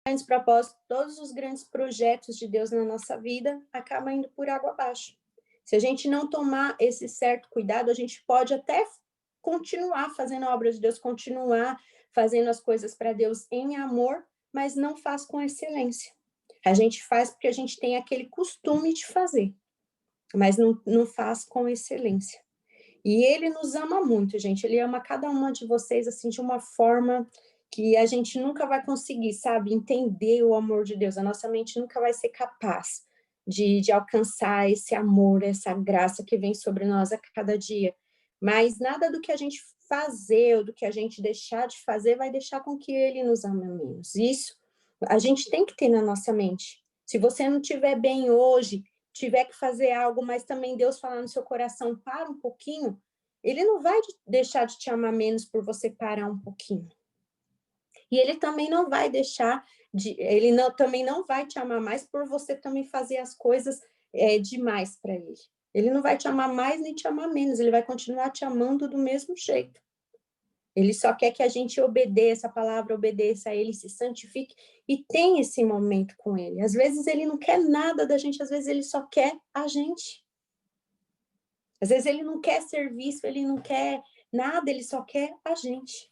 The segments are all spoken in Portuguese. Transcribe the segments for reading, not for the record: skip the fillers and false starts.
grandes propósitos, todos os grandes projetos de Deus na nossa vida acabam indo por água abaixo. Se a gente não tomar esse certo cuidado, a gente pode até continuar fazendo a obra de Deus, continuar fazendo as coisas para Deus em amor, mas não faz com excelência. A gente faz porque a gente tem aquele costume de fazer, mas não faz com excelência. E ele nos ama muito, gente. Ele ama cada uma de vocês, assim, de uma forma que a gente nunca vai conseguir, sabe, entender o amor de Deus. A nossa mente nunca vai ser capaz de alcançar esse amor, essa graça que vem sobre nós a cada dia. Mas nada do que a gente fazer ou do que a gente deixar de fazer vai deixar com que ele nos ame menos. Isso a gente tem que ter na nossa mente. Se você não estiver bem hoje, tiver que fazer algo, mas também Deus falar no seu coração, para um pouquinho, ele não vai deixar de te amar menos por você parar um pouquinho. E ele também não vai deixar ele também não vai te amar mais por você também fazer as coisas demais para ele. Ele não vai te amar mais nem te amar menos, ele vai continuar te amando do mesmo jeito. Ele só quer que a gente obedeça a palavra, obedeça a ele, se santifique e tenha esse momento com ele. Às vezes ele não quer nada da gente, às vezes ele só quer a gente. Às vezes ele não quer serviço, ele não quer nada, ele só quer a gente.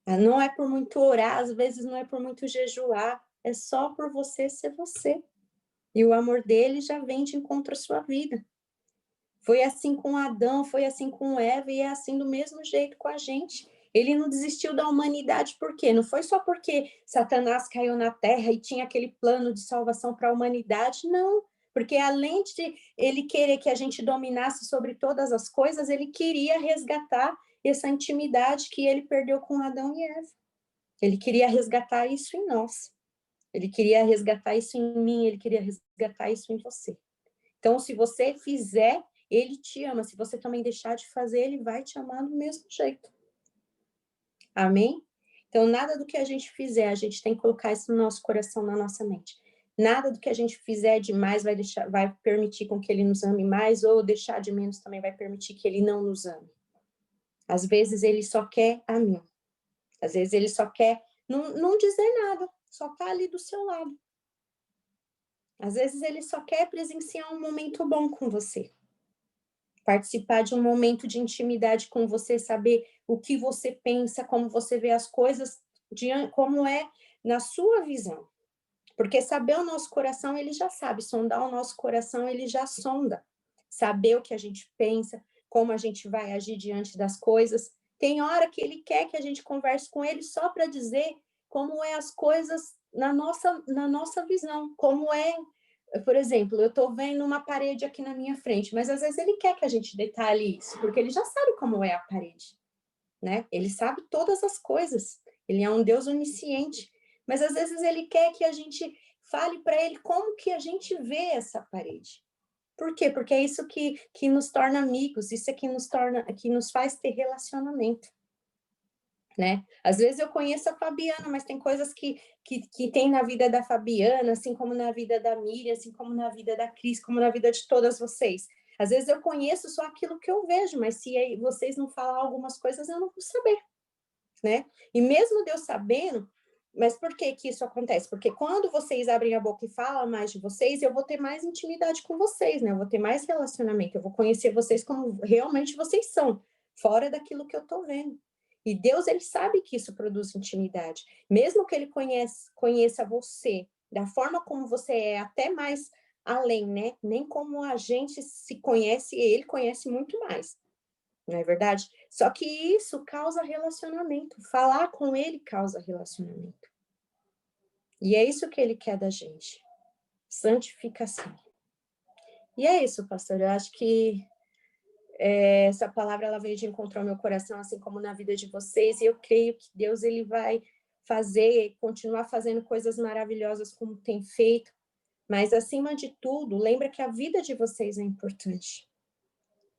Não é por muito orar, às vezes não é por muito jejuar, é só por você ser você. E o amor dele já vem de encontro à sua vida. Foi assim com Adão, foi assim com Eva e é assim do mesmo jeito com a gente. Ele não desistiu da humanidade por quê? Não foi só porque Satanás caiu na terra e tinha aquele plano de salvação para a humanidade, não. Porque além de ele querer que a gente dominasse sobre todas as coisas, ele queria resgatar essa intimidade que ele perdeu com Adão e Eva. Ele queria resgatar isso em nós. Ele queria resgatar isso em mim, ele queria resgatar isso em você. Então, se você fizer, ele te ama. Se você também deixar de fazer, ele vai te amar do mesmo jeito. Amém? Então, nada do que a gente fizer, a gente tem que colocar isso no nosso coração, na nossa mente. Nada do que a gente fizer demais vai permitir com que ele nos ame mais, ou deixar de menos também vai permitir que ele não nos ame. Às vezes, ele só quer a mim. Às vezes, ele só quer não dizer nada, só tá ali do seu lado. Às vezes, ele só quer presenciar um momento bom com você. Participar de um momento de intimidade com você, saber o que você pensa, como você vê as coisas, como é na sua visão. Porque saber o nosso coração, ele já sabe, sondar o nosso coração, ele já sonda. Saber o que a gente pensa, como a gente vai agir diante das coisas. Tem hora que ele quer que a gente converse com ele só para dizer como é as coisas na nossa visão, como é. Por exemplo, eu estou vendo uma parede aqui na minha frente, mas às vezes ele quer que a gente detalhe isso, porque ele já sabe como é a parede, né? Ele sabe todas as coisas, ele é um Deus onisciente, mas às vezes ele quer que a gente fale para ele como que a gente vê essa parede. Por quê? Porque é isso que nos torna amigos, isso é que nos faz ter relacionamento. Né? Às vezes eu conheço a Fabiana, mas tem coisas que tem na vida da Fabiana, assim como na vida da Miriam, assim como na vida da Cris, como na vida de todas vocês. Às vezes eu conheço só aquilo que eu vejo, mas se vocês não falar algumas coisas, eu não vou saber, né? E mesmo Deus sabendo, mas por que que isso acontece? Porque quando vocês abrem a boca e falam mais de vocês, eu vou ter mais intimidade com vocês, né? Eu vou ter mais relacionamento, eu vou conhecer vocês como realmente vocês são, fora daquilo que eu tô vendo. E Deus, ele sabe que isso produz intimidade. Mesmo que ele conheça você da forma como você é, até mais além, né? Nem como a gente se conhece, ele conhece muito mais. Não é verdade? Só que isso causa relacionamento. Falar com ele causa relacionamento. E é isso que ele quer da gente. Santificação. E é isso, pastor. Eu acho que essa palavra ela veio de encontro ao meu coração, assim como na vida de vocês, e eu creio que Deus ele vai fazer, continuar fazendo coisas maravilhosas como tem feito, mas acima de tudo, lembra que a vida de vocês é importante,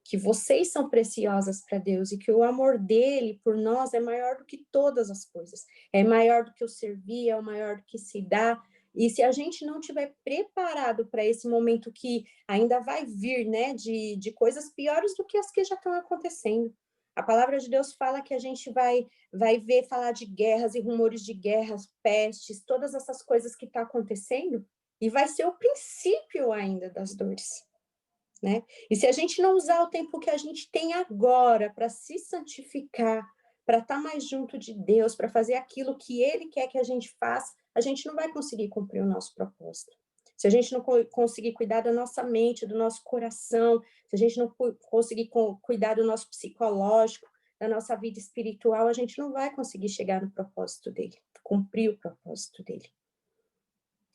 que vocês são preciosas para Deus e que o amor dele por nós é maior do que todas as coisas, é maior do que o servir, é maior do que se dar. E se a gente não tiver preparado para esse momento que ainda vai vir, né, de coisas piores do que as que já estão acontecendo. A palavra de Deus fala que a gente vai ver falar de guerras e rumores de guerras, pestes, todas essas coisas que estão acontecendo, e vai ser o princípio ainda das dores, né? E se a gente não usar o tempo que a gente tem agora para se santificar, para estar mais junto de Deus, para fazer aquilo que Ele quer que a gente faça, a gente não vai conseguir cumprir o nosso propósito. Se a gente não conseguir cuidar da nossa mente, do nosso coração, se a gente não conseguir cuidar do nosso psicológico, da nossa vida espiritual, a gente não vai conseguir chegar no propósito dele, cumprir o propósito dele.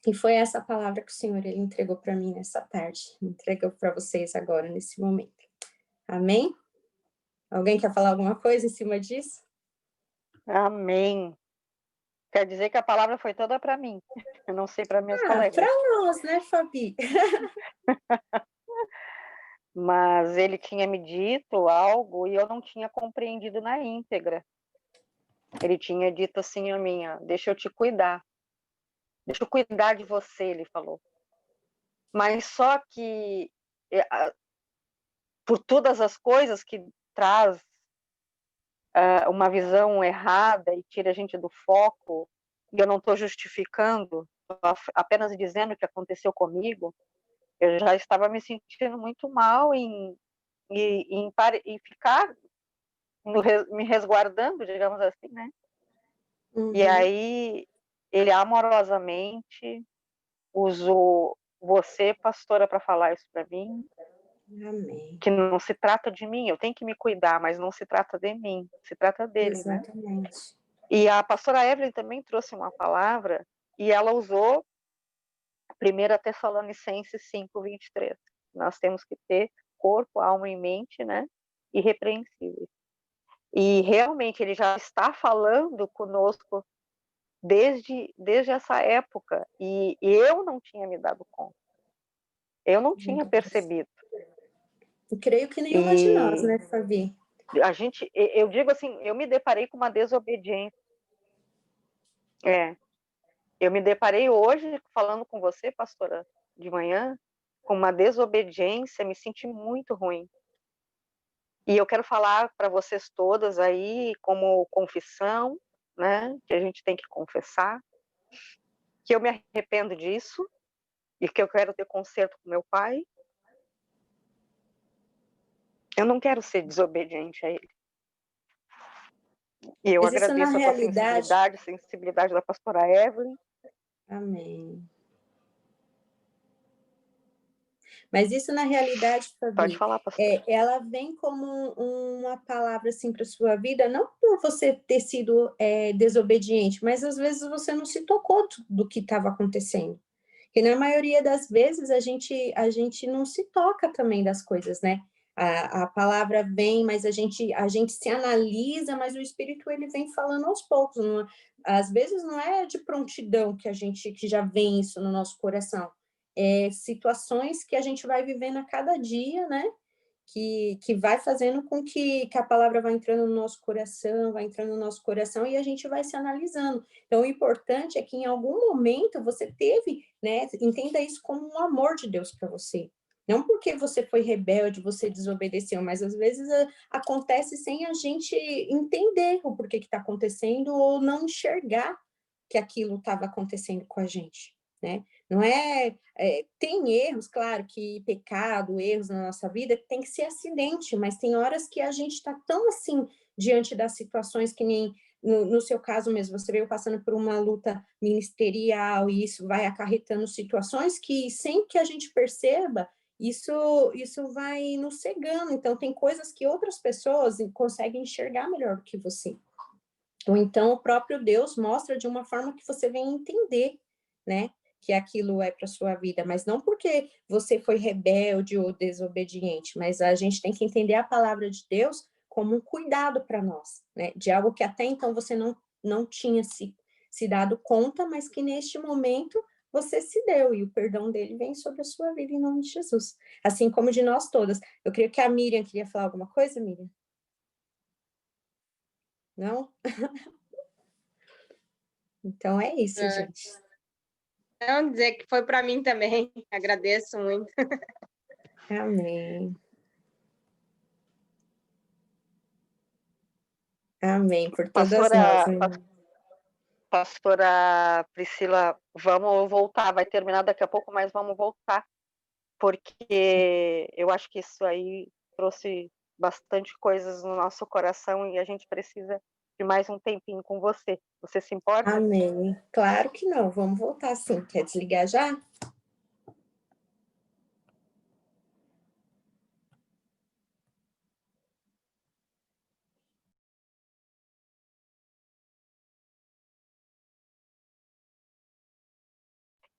E foi essa palavra que o Senhor ele entregou para mim nessa tarde, entregou para vocês agora, nesse momento. Amém? Alguém quer falar alguma coisa em cima disso? Amém. Quer dizer que a palavra foi toda para mim. Eu não sei para minhas colegas. Para nós, né, Fabi? Mas ele tinha me dito algo e eu não tinha compreendido na íntegra. Ele tinha dito assim a mim, deixa eu te cuidar. Deixa eu cuidar de você, ele falou. Mas só que, por todas as coisas que traz uma visão errada e tira a gente do foco, e eu não estou justificando, apenas dizendo o que aconteceu comigo, eu já estava me sentindo muito mal em ficar me resguardando, digamos assim, né? Uhum. E aí, ele amorosamente usou você, pastora, para falar isso para mim. Amém. Que não se trata de mim, eu tenho que me cuidar, mas não se trata de mim, se trata dele, Exatamente. Né? E a pastora Evelyn também trouxe uma palavra, e ela usou 1 Tessalonicenses 5:23. Nós temos que ter corpo, alma e mente, né? Irrepreensíveis. E realmente ele já está falando conosco desde essa época, e eu não tinha me dado conta. Eu não tinha percebido. Eu creio que nenhuma de nós, né, Fabi? Eu digo assim, eu me deparei com uma desobediência. Eu me deparei hoje, falando com você, pastora, de manhã, com uma desobediência, me senti muito ruim. E eu quero falar para vocês todas aí, como confissão, né, que a gente tem que confessar, que eu me arrependo disso, e que eu quero ter conserto com meu pai. Eu não quero ser desobediente a ele. E eu Mas isso na agradeço a tua sensibilidade da pastora Evelyn. Amém. Mas isso na realidade, Fabi, Pode falar, pastora. ela vem como uma palavra assim para sua vida, não por você ter sido desobediente, mas às vezes você não se tocou do que estava acontecendo. Porque na maioria das vezes a gente não se toca também das coisas, né? A palavra vem, mas a gente se analisa, mas o Espírito ele vem falando aos poucos. Não, às vezes não é de prontidão que já vem isso no nosso coração. Situações que a gente vai vivendo a cada dia, né? Que vai fazendo com que a palavra vai entrando no nosso coração e a gente vai se analisando. Então, o importante é que em algum momento você teve, né? Entenda isso como um amor de Deus para você. Não porque você foi rebelde, você desobedeceu, mas às vezes acontece sem a gente entender o porquê que está acontecendo ou não enxergar que aquilo estava acontecendo com a gente, né? Não tem erros, claro, que pecado, erros na nossa vida, tem que ser acidente, mas tem horas que a gente está tão assim, diante das situações que nem no seu caso mesmo, você veio passando por uma luta ministerial e isso vai acarretando situações que, sem que a gente perceba, isso vai nos cegando. Então, tem coisas que outras pessoas conseguem enxergar melhor do que você. Ou então, o próprio Deus mostra de uma forma que você vem entender, né? Que aquilo é para sua vida, mas não porque você foi rebelde ou desobediente, mas a gente tem que entender a palavra de Deus como um cuidado para nós, né? De algo que até então você não tinha se dado conta, mas que neste momento você se deu, e o perdão dele vem sobre a sua vida em nome de Jesus. Assim como de nós todas. Eu creio que a Miriam queria falar alguma coisa, Miriam? Não? Então é isso, gente. Não, dizer que foi para mim também. Agradeço muito. Amém. Amém, por todas nós. Amém. Pastora Priscila, vamos voltar, vai terminar daqui a pouco, mas vamos voltar, porque eu acho que isso aí trouxe bastante coisas no nosso coração e a gente precisa de mais um tempinho com você. Você se importa? Amém. Claro que não, vamos voltar sim. Quer desligar já?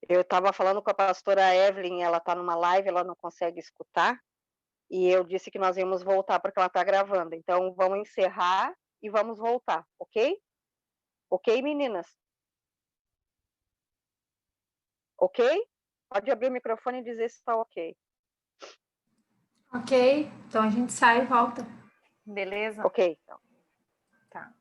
Eu estava falando com a pastora Evelyn, ela está numa live, ela não consegue escutar, e eu disse que nós íamos voltar porque ela está gravando. Então, vamos encerrar e vamos voltar, ok? Ok, meninas? Ok? Pode abrir o microfone e dizer se está ok. Ok, então a gente sai e volta. Beleza? Ok, então. Tá.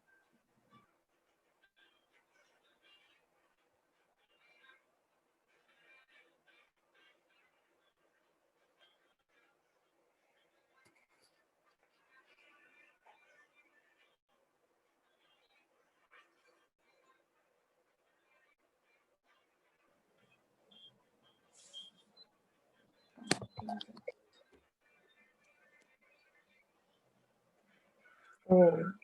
Oi.